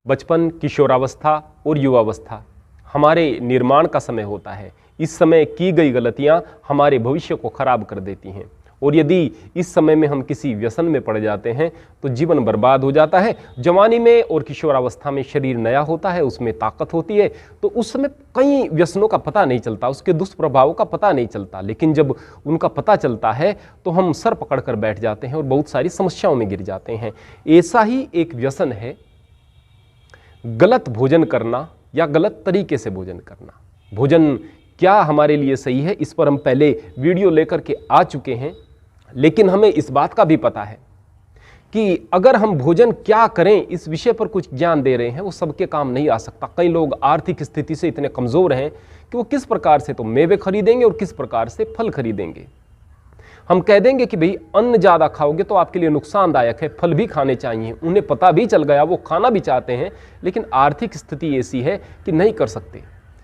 बचपन, किशोरावस्था और युवावस्था हमारे निर्माण का समय होता है। इस समय की गई गलतियां हमारे भविष्य को खराब कर देती हैं और यदि इस समय में हम किसी व्यसन में पड़ जाते हैं तो जीवन बर्बाद हो जाता है। जवानी में और किशोरावस्था में शरीर नया होता है, उसमें ताकत होती है, तो उस समय कई व्यसनों का पता नहीं चलता, उसके दुष्प्रभावों का पता नहीं चलता। लेकिन जब उनका पता चलता है तो हम सर पकड़ कर बैठ जाते हैं और बहुत सारी समस्याओं में गिर जाते हैं। ऐसा ही एक व्यसन है गलत भोजन करना या गलत तरीके से भोजन करना। भोजन क्या हमारे लिए सही है, इस पर हम पहले वीडियो लेकर के आ चुके हैं, लेकिन हमें इस बात का भी पता है कि अगर हम भोजन क्या करें इस विषय पर कुछ ज्ञान दे रहे हैं, वो सबके काम नहीं आ सकता। कई लोग आर्थिक स्थिति से इतने कमज़ोर हैं कि वो किस प्रकार से तो मेवे खरीदेंगे और किस प्रकार से फल खरीदेंगे। हम कह देंगे कि भाई अन्न ज़्यादा खाओगे तो आपके लिए नुकसानदायक है, फल भी खाने चाहिए। उन्हें पता भी चल गया, वो खाना भी चाहते हैं, लेकिन आर्थिक स्थिति ऐसी है कि नहीं कर सकते।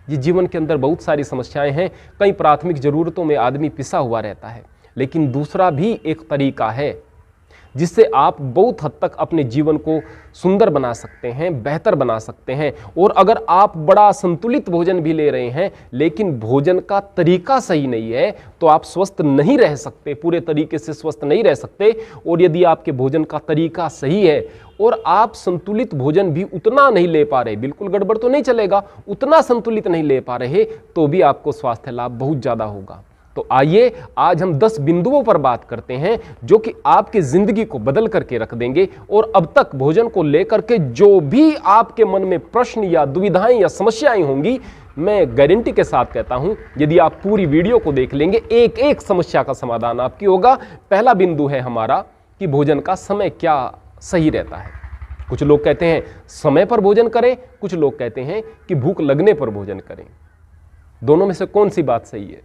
ये जीवन के अंदर बहुत सारी समस्याएं हैं। कई प्राथमिक ज़रूरतों में आदमी पिसा हुआ रहता है। लेकिन दूसरा भी एक तरीका है जिससे आप बहुत हद तक अपने जीवन को सुंदर बना सकते हैं, बेहतर बना सकते हैं। और अगर आप बड़ा संतुलित भोजन भी ले रहे हैं लेकिन भोजन का तरीका सही नहीं है तो आप स्वस्थ नहीं रह सकते, पूरे तरीके से स्वस्थ नहीं रह सकते। और यदि आपके भोजन का तरीका सही है और आप संतुलित भोजन भी उतना नहीं ले पा रहे, बिल्कुल गड़बड़ तो नहीं चलेगा, उतना संतुलित नहीं ले पा रहे, तो भी आपको स्वास्थ्य लाभ बहुत ज़्यादा होगा। तो आइए आज हम 10 बिंदुओं पर बात करते हैं जो कि आपकी जिंदगी को बदल करके रख देंगे। और अब तक भोजन को लेकर के जो भी आपके मन में प्रश्न या दुविधाएं या समस्याएं होंगी, मैं गारंटी के साथ कहता हूं यदि आप पूरी वीडियो को देख लेंगे एक एक समस्या का समाधान आपकी होगा। पहला बिंदु है हमारा कि भोजन का समय क्या सही रहता है। कुछ लोग कहते हैं समय पर भोजन करें, कुछ लोग कहते हैं कि भूख लगने पर भोजन करें। दोनों में से कौन सी बात सही है?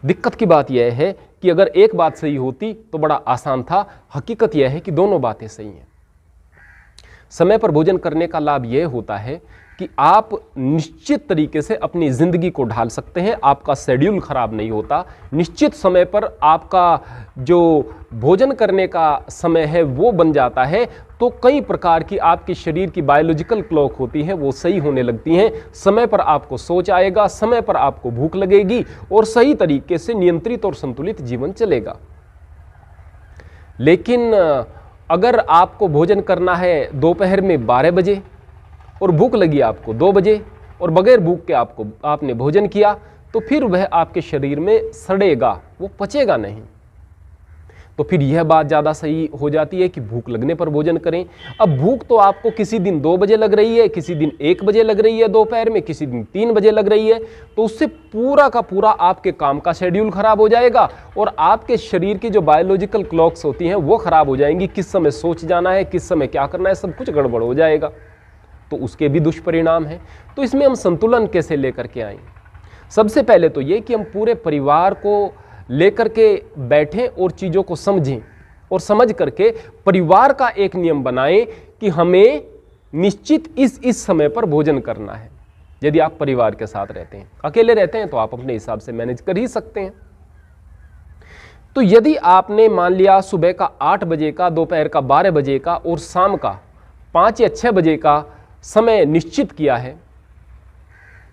दिक्कत की बात यह है कि अगर एक बात सही होती तो बड़ा आसान था। हकीकत यह है कि दोनों बातें सही हैं। समय पर भोजन करने का लाभ यह होता है कि आप निश्चित तरीके से अपनी ज़िंदगी को ढाल सकते हैं, आपका शेड्यूल खराब नहीं होता। निश्चित समय पर आपका जो भोजन करने का समय है वो बन जाता है, तो कई प्रकार की आपके शरीर की बायोलॉजिकल क्लॉक होती है वो सही होने लगती हैं। समय पर आपको सोच आएगा, समय पर आपको भूख लगेगी और सही तरीके से नियंत्रित और संतुलित जीवन चलेगा। लेकिन अगर आपको भोजन करना है दोपहर में 12 बजे और भूख लगी आपको 2 बजे और बगैर भूख के आपने भोजन किया, तो फिर वह आपके शरीर में सड़ेगा, वो पचेगा नहीं। तो फिर यह बात ज़्यादा सही हो जाती है कि भूख लगने पर भोजन करें। अब भूख तो आपको किसी दिन 2 बजे लग रही है, किसी दिन 1 बजे लग रही है दोपहर में, किसी दिन 3 बजे लग रही है, तो उससे पूरा का पूरा आपके काम का शेड्यूल खराब हो जाएगा और आपके शरीर की जो बायोलॉजिकल क्लॉक्स होती हैं वो खराब हो जाएंगी। किस समय सोच जाना है, किस समय क्या करना है, सब कुछ गड़बड़ हो जाएगा, तो उसके भी दुष्परिणाम हैं। तो इसमें हम संतुलन कैसे लेकर के आएं? सबसे पहले तो ये कि हम पूरे परिवार को लेकर के बैठें और चीज़ों को समझें और समझ करके परिवार का एक नियम बनाएं कि हमें निश्चित इस समय पर भोजन करना है। यदि आप परिवार के साथ रहते हैं, अकेले रहते हैं तो आप अपने हिसाब से मैनेज कर ही सकते हैं। तो यदि आपने मान लिया सुबह का 8 बजे का, दोपहर का 12 बजे का और शाम का 5 या 6 बजे का समय निश्चित किया है,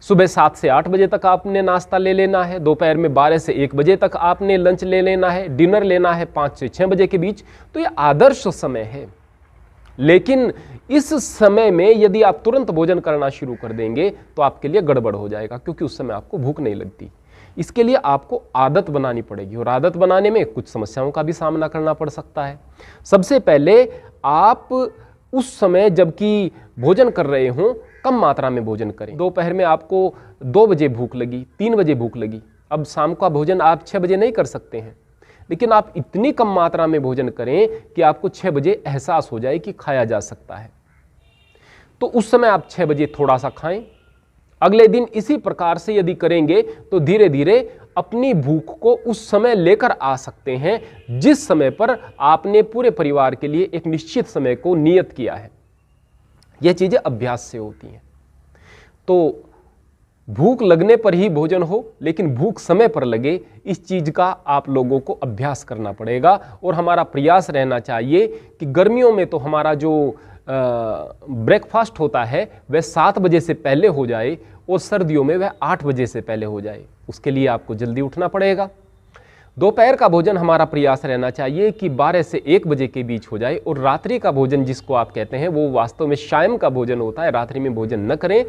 सुबह 7 से 8 बजे तक आपने नाश्ता ले लेना है, दोपहर में 12 से 1 बजे तक आपने लंच ले लेना है, डिनर लेना है 5 से 6 बजे के बीच, तो ये आदर्श समय है। लेकिन इस समय में यदि आप तुरंत भोजन करना शुरू कर देंगे तो आपके लिए गड़बड़ हो जाएगा, क्योंकि उस समय आपको भूख नहीं लगती। इसके लिए आपको आदत बनानी पड़ेगी और आदत बनाने में कुछ समस्याओं का भी सामना करना पड़ सकता है। सबसे पहले आप उस समय जबकि भोजन कर रहे हों कम मात्रा में भोजन करें। दोपहर में आपको 2 बजे भूख लगी, 3 बजे भूख लगी, अब शाम का भोजन आप 6 बजे नहीं कर सकते हैं, लेकिन आप इतनी कम मात्रा में भोजन करें कि आपको 6 बजे एहसास हो जाए कि खाया जा सकता है। तो उस समय आप 6 बजे थोड़ा सा खाएं। अगले दिन इसी प्रकार से यदि करेंगे तो धीरे धीरे अपनी भूख को उस समय लेकर आ सकते हैं जिस समय पर आपने पूरे परिवार के लिए एक निश्चित समय को नियत किया है। यह चीजें अभ्यास से होती हैं। तो भूख लगने पर ही भोजन हो, लेकिन भूख समय पर लगे, इस चीज का आप लोगों को अभ्यास करना पड़ेगा। और हमारा प्रयास रहना चाहिए कि गर्मियों में तो हमारा जो ब्रेकफास्ट होता है वह 7 बजे से पहले हो जाए और सर्दियों में वह 8 बजे से पहले हो जाए। उसके लिए आपको जल्दी उठना पड़ेगा। दोपहर का भोजन हमारा प्रयास रहना चाहिए कि 12 से 1 बजे के बीच हो जाए, और रात्रि का भोजन जिसको आप कहते हैं वो वास्तव में शाम का भोजन होता है। रात्रि में भोजन न करें,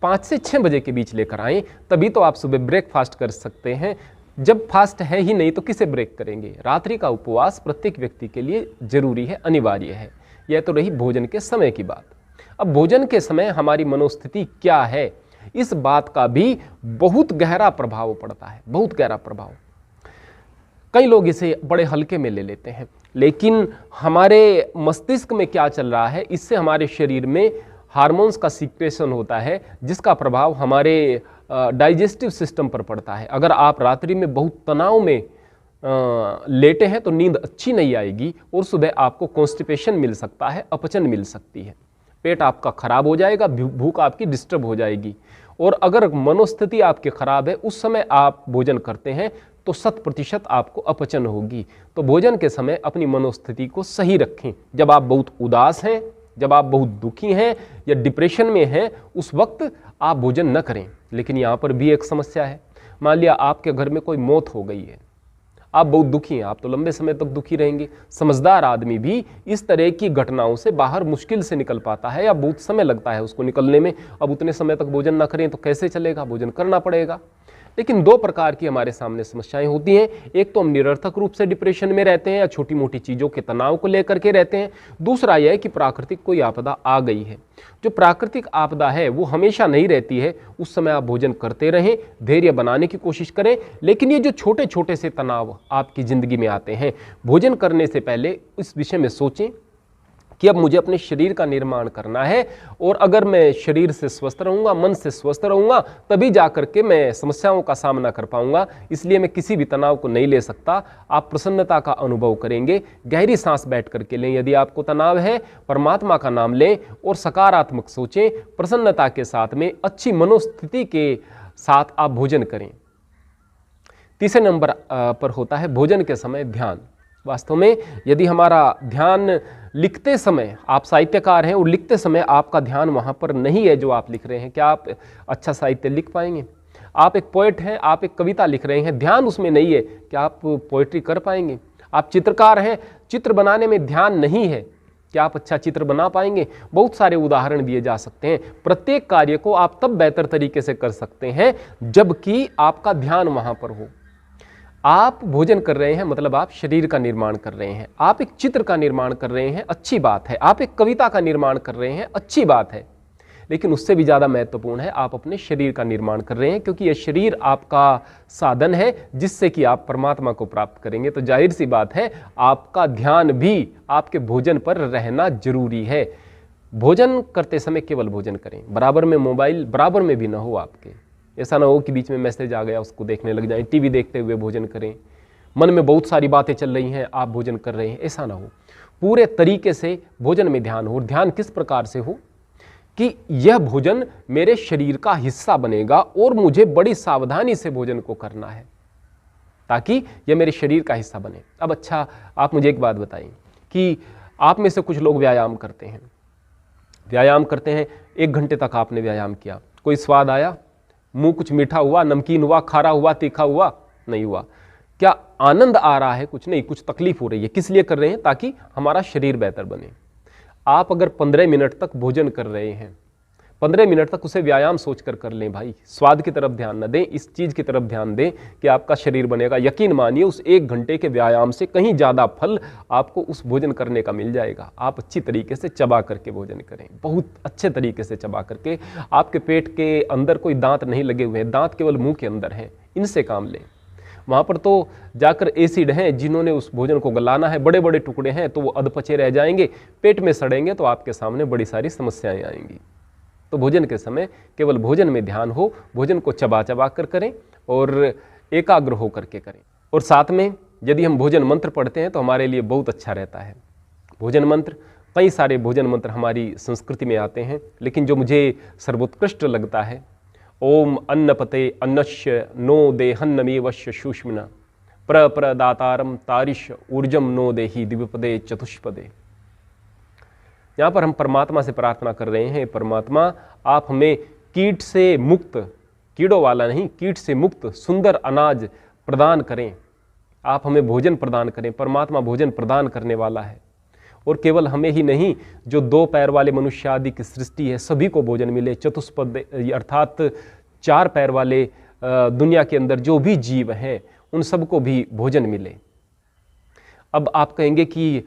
5 से 6 बजे के बीच लेकर आएँ, तभी तो आप सुबह ब्रेकफास्ट कर सकते हैं। जब फास्ट है ही नहीं तो किसे ब्रेक करेंगे। रात्रि का उपवास प्रत्येक व्यक्ति के लिए जरूरी है, अनिवार्य है। यह तो रही भोजन के समय की बात। अब भोजन के समय हमारी मनोस्थिति क्या है, इस बात का भी बहुत गहरा प्रभाव पड़ता है, बहुत गहरा प्रभाव। कई लोग इसे बड़े हल्के में ले लेते हैं, लेकिन हमारे मस्तिष्क में क्या चल रहा है, इससे हमारे शरीर में हार्मोन्स का सीक्रेशन होता है, जिसका प्रभाव हमारे डाइजेस्टिव सिस्टम पर पड़ता है। अगर आप रात्रि में बहुत तनाव में लेटे हैं तो नींद अच्छी नहीं आएगी और सुबह आपको कॉन्स्टिपेशन मिल सकता है, अपचन मिल सकती है, पेट आपका खराब हो जाएगा, भूख आपकी डिस्टर्ब हो जाएगी। और अगर मनोस्थिति आपकी खराब है, उस समय आप भोजन करते हैं तो 100% आपको अपचन होगी। तो भोजन के समय अपनी मनोस्थिति को सही रखें। जब आप बहुत उदास हैं, जब आप बहुत दुखी हैं या डिप्रेशन में हैं, उस वक्त आप भोजन न करें। लेकिन यहाँ पर भी एक समस्या है। मान लिया आपके घर में कोई मौत हो गई है, आप बहुत दुखी हैं, आप तो लंबे समय तक दुखी रहेंगे। समझदार आदमी भी इस तरह की घटनाओं से बाहर मुश्किल से निकल पाता है या बहुत समय लगता है उसको निकलने में। अब उतने समय तक भोजन ना करें तो कैसे चलेगा, भोजन करना पड़ेगा। लेकिन 2 प्रकार की हमारे सामने समस्याएं होती हैं। एक तो हम निरर्थक रूप से डिप्रेशन में रहते हैं या छोटी मोटी चीज़ों के तनाव को लेकर के रहते हैं। दूसरा यह है कि प्राकृतिक कोई आपदा आ गई है। जो प्राकृतिक आपदा है वो हमेशा नहीं रहती है, उस समय आप भोजन करते रहें, धैर्य बनाने की कोशिश करें। लेकिन ये जो छोटे छोटे से तनाव आपकी ज़िंदगी में आते हैं, भोजन करने से पहले इस विषय में सोचें कि अब मुझे अपने शरीर का निर्माण करना है, और अगर मैं शरीर से स्वस्थ रहूँगा, मन से स्वस्थ रहूँगा, तभी जा कर के मैं समस्याओं का सामना कर पाऊँगा। इसलिए मैं किसी भी तनाव को नहीं ले सकता। आप प्रसन्नता का अनुभव करेंगे, गहरी सांस बैठ करके लें। यदि आपको तनाव है, परमात्मा का नाम लें और सकारात्मक सोचें, प्रसन्नता के साथ में अच्छी मनोस्थिति के साथ आप भोजन करें। तीसरे नंबर पर होता है भोजन के समय ध्यान। वास्तव में यदि हमारा ध्यान लिखते समय, आप साहित्यकार हैं और लिखते समय आपका ध्यान वहाँ पर नहीं है जो आप लिख रहे हैं, क्या आप अच्छा साहित्य लिख पाएंगे? आप एक पोएट हैं, आप एक कविता लिख रहे हैं, ध्यान उसमें नहीं है, क्या आप पोएट्री कर पाएंगे? आप चित्रकार हैं, चित्र बनाने में ध्यान नहीं है, क्या आप अच्छा चित्र बना पाएंगे? बहुत सारे उदाहरण दिए जा सकते हैं। प्रत्येक कार्य को आप तब बेहतर तरीके से कर सकते हैं जबकि आपका ध्यान वहाँ पर हो। आप भोजन कर रहे हैं मतलब आप शरीर का निर्माण कर रहे हैं, आप एक चित्र का निर्माण कर रहे हैं, अच्छी बात है। आप एक कविता का निर्माण कर रहे हैं, अच्छी बात है। लेकिन उससे भी ज़्यादा महत्वपूर्ण है आप अपने शरीर का निर्माण कर रहे हैं, क्योंकि यह शरीर आपका साधन है जिससे कि आप परमात्मा को प्राप्त करेंगे। तो जाहिर सी बात है आपका ध्यान भी आपके भोजन पर रहना जरूरी है। भोजन करते समय केवल भोजन करें, बराबर में मोबाइल बराबर में भी ना हो आपके। ऐसा ना हो कि बीच में मैसेज आ गया उसको देखने लग जाएं, टीवी देखते हुए भोजन करें, मन में बहुत सारी बातें चल रही हैं, आप भोजन कर रहे हैं, ऐसा ना हो। पूरे तरीके से भोजन में ध्यान हो। और ध्यान किस प्रकार से हो कि यह भोजन मेरे शरीर का हिस्सा बनेगा और मुझे बड़ी सावधानी से भोजन को करना है ताकि यह मेरे शरीर का हिस्सा बने। अब अच्छा, आप मुझे एक बात बताइए कि आप में से कुछ लोग व्यायाम करते हैं, 1 घंटे तक आपने व्यायाम किया, कोई स्वाद आया? मुंह कुछ मीठा हुआ, नमकीन हुआ, खारा हुआ, तीखा हुआ? नहीं हुआ। क्या आनंद आ रहा है? कुछ नहीं, कुछ तकलीफ हो रही है। किस लिए कर रहे हैं? ताकि हमारा शरीर बेहतर बने। आप अगर 15 मिनट तक भोजन कर रहे हैं, 15 मिनट तक उसे व्यायाम सोचकर कर लें भाई। स्वाद की तरफ ध्यान न दें, इस चीज़ की तरफ ध्यान दें कि आपका शरीर बनेगा। यकीन मानिए उस 1 घंटे के व्यायाम से कहीं ज़्यादा फल आपको उस भोजन करने का मिल जाएगा। आप अच्छी तरीके से चबा करके भोजन करें, बहुत अच्छे तरीके से चबा करके। आपके पेट के अंदर कोई दांत नहीं लगे हुए हैं, दांत केवल मुंह के अंदर हैं, इनसे काम लें। वहाँ पर तो जाकर एसिड हैं, जिन्होंने उस भोजन को गलाना है, बड़े बड़े टुकड़े हैं, तो वो अधपचे रह जाएंगे, पेट में सड़ेंगे, तो आपके सामने बड़ी सारी समस्याएं आएंगी। तो भोजन के समय केवल भोजन में ध्यान हो, भोजन को चबा चबा कर करें और एकाग्र हो करके करें। और साथ में यदि हम भोजन मंत्र पढ़ते हैं तो हमारे लिए बहुत अच्छा रहता है। भोजन मंत्र, कई सारे भोजन मंत्र हमारी संस्कृति में आते हैं, लेकिन जो मुझे सर्वोत्कृष्ट लगता है, ओम अन्नपते अन्नस्य नो देहन्नमेवश्य सुष्मिना प्रदातारम तारिश ऊर्जम नो देहि दिव्यपदे चतुष्पदे। यहाँ पर हम परमात्मा से प्रार्थना कर रहे हैं, परमात्मा आप हमें कीट से मुक्त, कीड़ों वाला नहीं, कीट से मुक्त सुंदर अनाज प्रदान करें, आप हमें भोजन प्रदान करें। परमात्मा भोजन प्रदान करने वाला है, और केवल हमें ही नहीं, जो 2 पैर वाले मनुष्य आदि की सृष्टि है सभी को भोजन मिले। चतुष्पद अर्थात 4 पैर वाले दुनिया के अंदर जो भी जीव हैं उन सबको भी भोजन मिले। अब आप कहेंगे कि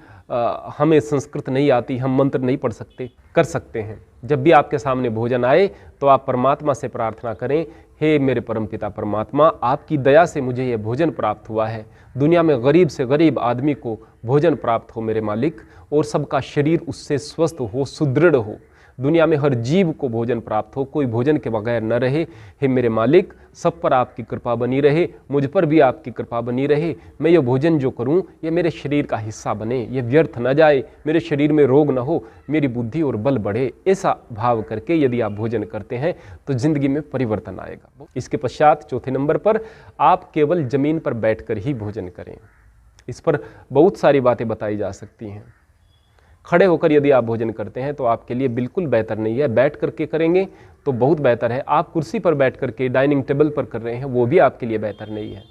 हमें संस्कृत नहीं आती, हम मंत्र नहीं पढ़ सकते। कर सकते हैं। जब भी आपके सामने भोजन आए तो आप परमात्मा से प्रार्थना करें, हे मेरे परमपिता परमात्मा, आपकी दया से मुझे यह भोजन प्राप्त हुआ है। दुनिया में गरीब से गरीब आदमी को भोजन प्राप्त हो मेरे मालिक, और सबका शरीर उससे स्वस्थ हो, सुदृढ़ हो। दुनिया में हर जीव को भोजन प्राप्त हो, कोई भोजन के बगैर न रहे। हे मेरे मालिक, सब पर आपकी कृपा बनी रहे, मुझ पर भी आपकी कृपा बनी रहे। मैं ये भोजन जो करूं ये मेरे शरीर का हिस्सा बने, ये व्यर्थ न जाए, मेरे शरीर में रोग न हो, मेरी बुद्धि और बल बढ़े। ऐसा भाव करके यदि आप भोजन करते हैं तो जिंदगी में परिवर्तन आएगा। इसके पश्चात चौथे नंबर पर, आप केवल जमीन पर बैठकर ही भोजन करें। इस पर बहुत सारी बातें बताई जा सकती हैं। खड़े होकर यदि आप भोजन करते हैं तो आपके लिए बिल्कुल बेहतर नहीं है। बैठ करके करेंगे तो बहुत बेहतर है। आप कुर्सी पर बैठ करके डाइनिंग टेबल पर कर रहे हैं, वो भी आपके लिए बेहतर नहीं है।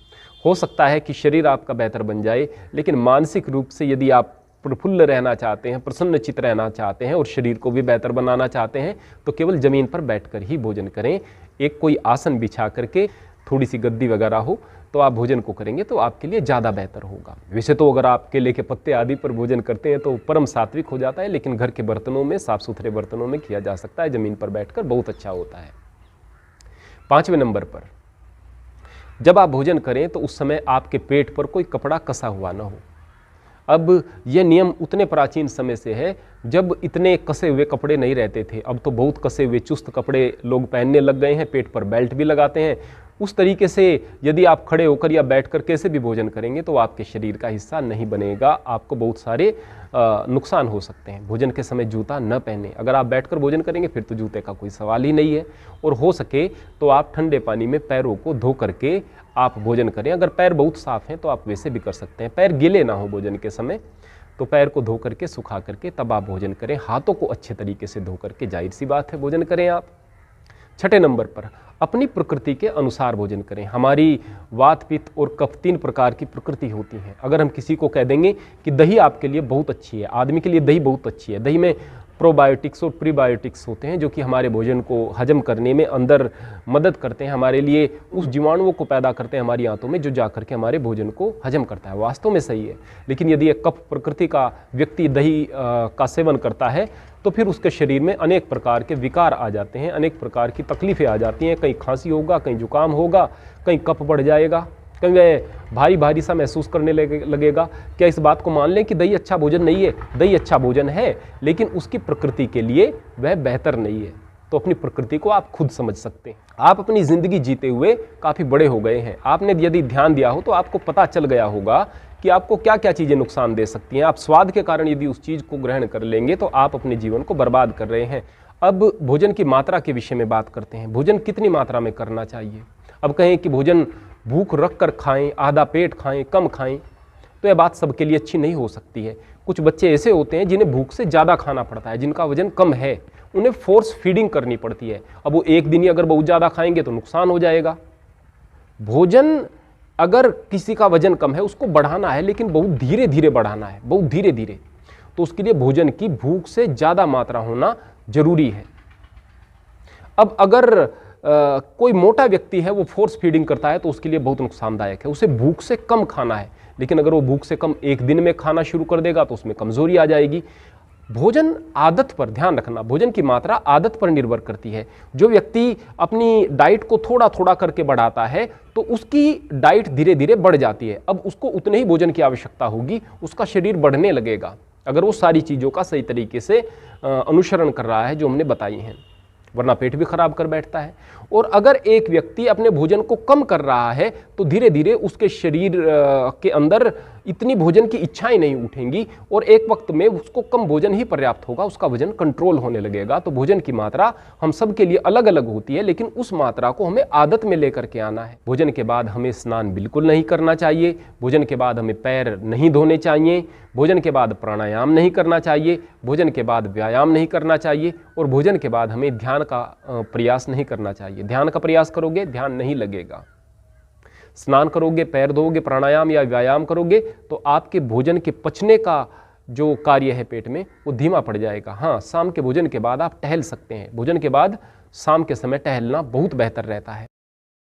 हो सकता है कि शरीर आपका बेहतर बन जाए, लेकिन मानसिक रूप से यदि आप प्रफुल्ल रहना चाहते हैं, प्रसन्नचित्त रहना चाहते हैं और शरीर को भी बेहतर बनाना चाहते हैं तो केवल ज़मीन पर बैठकर ही भोजन करें। एक कोई आसन बिछा करके, थोड़ी सी गद्दी वगैरह हो, तो आप भोजन को करेंगे तो आपके लिए ज़्यादा बेहतर होगा। वैसे तो अगर आप केले के पत्ते आदि पर भोजन करते हैं तो परम सात्विक हो जाता है, लेकिन घर के बर्तनों में, साफ सुथरे बर्तनों में किया जा सकता है। ज़मीन पर बैठकर बहुत अच्छा होता है। 5वें नंबर पर, जब आप भोजन करें तो उस समय आपके पेट पर कोई कपड़ा कसा हुआ न हो। अब यह नियम उतने प्राचीन समय से है जब इतने कसे हुए कपड़े नहीं रहते थे। अब तो बहुत कसे हुए चुस्त कपड़े लोग पहनने लग गए हैं, पेट पर बेल्ट भी लगाते हैं। उस तरीके से यदि आप खड़े होकर या बैठकर कैसे भी भोजन करेंगे तो आपके शरीर का हिस्सा नहीं बनेगा, आपको बहुत सारे नुकसान हो सकते हैं। भोजन के समय जूता न पहने। अगर आप बैठकर भोजन करेंगे फिर तो जूते का कोई सवाल ही नहीं है। और हो सके तो आप ठंडे पानी में पैरों को धो करके आप भोजन करें। अगर पैर बहुत साफ हैं तो आप वैसे भी कर सकते हैं। पैर गीले ना हो भोजन के समय तो पैर को धो करके, सुखा करके तब आप भोजन करें। हाथों को अच्छे तरीके से धो करके, जाहिर सी बात है, भोजन करें आप। 6ठे नंबर पर, अपनी प्रकृति के अनुसार भोजन करें। हमारी वात, पित्त और कफ 3 प्रकार की प्रकृति होती हैं। अगर हम किसी को कह देंगे कि दही आपके लिए बहुत अच्छी है, आदमी के लिए दही बहुत अच्छी है, दही में प्रोबायोटिक्स और प्रीबायोटिक्स होते हैं जो कि हमारे भोजन को हजम करने में अंदर मदद करते हैं, हमारे लिए उस जीवाणुओं को पैदा करते हैं हमारी आंतों में, जो जाकर के हमारे भोजन को हजम करता है। वास्तव में सही है। लेकिन यदि एक कफ प्रकृति का व्यक्ति दही का सेवन करता है तो फिर उसके शरीर में अनेक प्रकार के विकार आ जाते हैं, अनेक प्रकार की तकलीफें आ जाती हैं। कहीं खांसी होगा, कहीं जुकाम होगा, कहीं कफ बढ़ जाएगा, कहीं वह भारी भारी सा महसूस करने लगेगा। क्या इस बात को मान लें कि दही अच्छा भोजन नहीं है? दही अच्छा भोजन है, लेकिन उसकी प्रकृति के लिए वह बेहतर नहीं है। तो अपनी प्रकृति को आप खुद समझ सकते हैं। आप अपनी ज़िंदगी जीते हुए काफ़ी बड़े हो गए हैं। आपने यदि ध्यान दिया हो तो आपको पता चल गया होगा कि आपको क्या क्या चीज़ें नुकसान दे सकती हैं। आप स्वाद के कारण यदि उस चीज़ को ग्रहण कर लेंगे तो आप अपने जीवन को बर्बाद कर रहे हैं। अब भोजन की मात्रा के विषय में बात करते हैं। भोजन कितनी मात्रा में करना चाहिए? अब कहें कि भोजन भूख रख कर खाएं, आधा पेट खाएं, कम खाएं, तो यह बात सबके लिए अच्छी नहीं हो सकती है। कुछ बच्चे ऐसे होते हैं जिन्हें भूख से ज़्यादा खाना पड़ता है, जिनका वजन कम है, उन्हें फोर्स फीडिंग करनी पड़ती है। अब वो एक दिन ही अगर बहुत ज़्यादा खाएंगे तो नुकसान हो जाएगा। भोजन, अगर किसी का वजन कम है उसको बढ़ाना है, लेकिन बहुत धीरे धीरे बढ़ाना है, बहुत धीरे धीरे, तो उसके लिए भोजन की भूख से ज़्यादा मात्रा होना जरूरी है। अब अगर कोई मोटा व्यक्ति है, वो फोर्स फीडिंग करता है तो उसके लिए बहुत नुकसानदायक है। उसे भूख से कम खाना है, लेकिन अगर वो भूख से कम एक दिन में खाना शुरू कर देगा तो उसमें कमजोरी आ जाएगी। भोजन आदत पर ध्यान रखना, भोजन की मात्रा आदत पर निर्भर करती है। जो व्यक्ति अपनी डाइट को थोड़ा थोड़ा करके बढ़ाता है तो उसकी डाइट धीरे धीरे बढ़ जाती है। अब उसको उतने ही भोजन की आवश्यकता होगी, उसका शरीर बढ़ने लगेगा अगर वो सारी चीज़ों का सही तरीके से अनुसरण कर रहा है जो हमने बताई हैं, वरना पेट भी खराब कर बैठता है। और अगर एक व्यक्ति अपने भोजन को कम कर रहा है तो धीरे धीरे उसके शरीर के अंदर इतनी भोजन की इच्छाएं नहीं उठेंगी और एक वक्त में उसको कम भोजन ही पर्याप्त होगा, उसका वजन कंट्रोल होने लगेगा। तो भोजन की मात्रा हम सब के लिए अलग अलग होती है, लेकिन उस मात्रा को हमें आदत में लेकर के आना है। भोजन के बाद हमें स्नान बिल्कुल नहीं करना चाहिए, भोजन के बाद हमें पैर नहीं धोने चाहिए, भोजन के बाद प्राणायाम नहीं करना चाहिए, भोजन के बाद व्यायाम नहीं करना चाहिए और भोजन के बाद हमें ध्यान का प्रयास नहीं करना चाहिए। ध्यान का प्रयास करोगे ध्यान नहीं लगेगा। स्नान करोगे, पैर धोगे, प्राणायाम या व्यायाम करोगे तो आपके भोजन के पचने का जो कार्य है पेट में वो धीमा पड़ जाएगा। हाँ, शाम के भोजन के बाद आप टहल सकते हैं। भोजन के बाद शाम के समय टहलना बहुत बेहतर रहता है।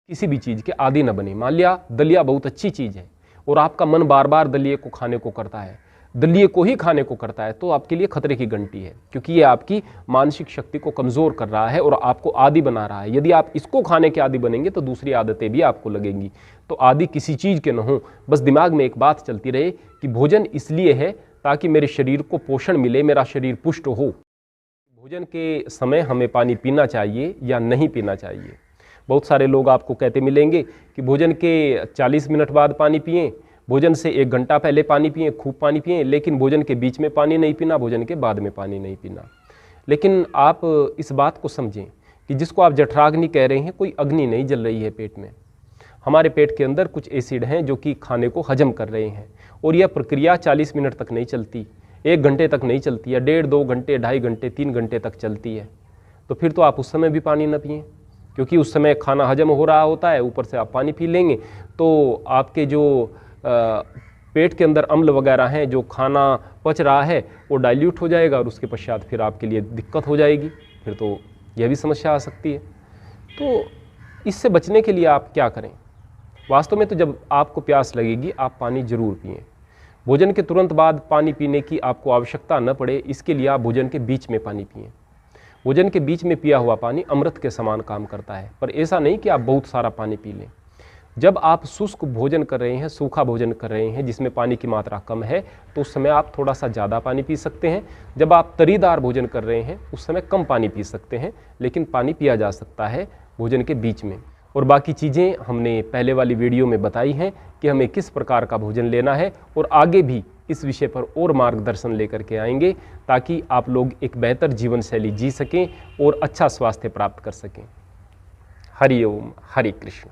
किसी भी चीज़ के आदी न बने। मान लिया दलिया बहुत अच्छी चीज़ है और आपका मन बार बार दलिए को खाने को करता है, दलिए को ही खाने को करता है, तो आपके लिए खतरे की घंटी है, क्योंकि ये आपकी मानसिक शक्ति को कमज़ोर कर रहा है और आपको आदी बना रहा है। यदि आप इसको खाने के आदी बनेंगे तो दूसरी आदतें भी आपको लगेंगी। तो आदी किसी चीज़ के न हो, बस दिमाग में एक बात चलती रहे कि भोजन इसलिए है ताकि मेरे शरीर को पोषण मिले, मेरा शरीर पुष्ट हो। भोजन के समय हमें पानी पीना चाहिए या नहीं पीना चाहिए। बहुत सारे लोग आपको कहते मिलेंगे कि भोजन के 40 मिनट बाद पानी पिएं, भोजन से 1 घंटा पहले पानी पिएं, खूब पानी पिएं, लेकिन भोजन के बीच में पानी नहीं पीना, भोजन के बाद में पानी नहीं पीना। लेकिन आप इस बात को समझें कि जिसको आप जठराग्नि कह रहे हैं, कोई अग्नि नहीं जल रही है पेट में। हमारे पेट के अंदर कुछ एसिड हैं जो कि खाने को हजम कर रहे हैं और यह प्रक्रिया 40 मिनट तक नहीं चलती, 1 घंटे तक नहीं चलती है, 1.5, 2 घंटे, 2.5 घंटे, 3 घंटे तक चलती है। तो फिर तो आप उस समय भी पानी न पिएं, क्योंकि उस समय खाना हजम हो रहा होता है, ऊपर से आप पानी पी लेंगे तो आपके जो पेट के अंदर अम्ल वगैरह हैं, जो खाना पच रहा है वो डाइल्यूट हो जाएगा और उसके पश्चात फिर आपके लिए दिक्कत हो जाएगी, फिर तो यह भी समस्या आ सकती है। तो इससे बचने के लिए आप क्या करें? वास्तव में तो जब आपको प्यास लगेगी आप पानी जरूर पिएं। भोजन के तुरंत बाद पानी पीने की आपको आवश्यकता न पड़े, इसके लिए आप भोजन के बीच में पानी पिएं। भोजन के बीच में पिया हुआ पानी अमृत के समान काम करता है, पर ऐसा नहीं कि आप बहुत सारा पानी पी लें। जब आप शुष्क भोजन कर रहे हैं, सूखा भोजन कर रहे हैं जिसमें पानी की मात्रा कम है, तो उस समय आप थोड़ा सा ज़्यादा पानी पी सकते हैं। जब आप तरीदार भोजन कर रहे हैं उस समय कम पानी पी सकते हैं, लेकिन पानी पिया जा सकता है भोजन के बीच में। और बाकी चीज़ें हमने पहले वाली वीडियो में बताई हैं कि हमें किस प्रकार का भोजन लेना है, और आगे भी इस विषय पर और मार्गदर्शन लेकर के आएंगे ताकि आप लोग एक बेहतर जीवन शैली जी सकें और अच्छा स्वास्थ्य प्राप्त कर सकें। हरि ओम, हरि कृष्ण।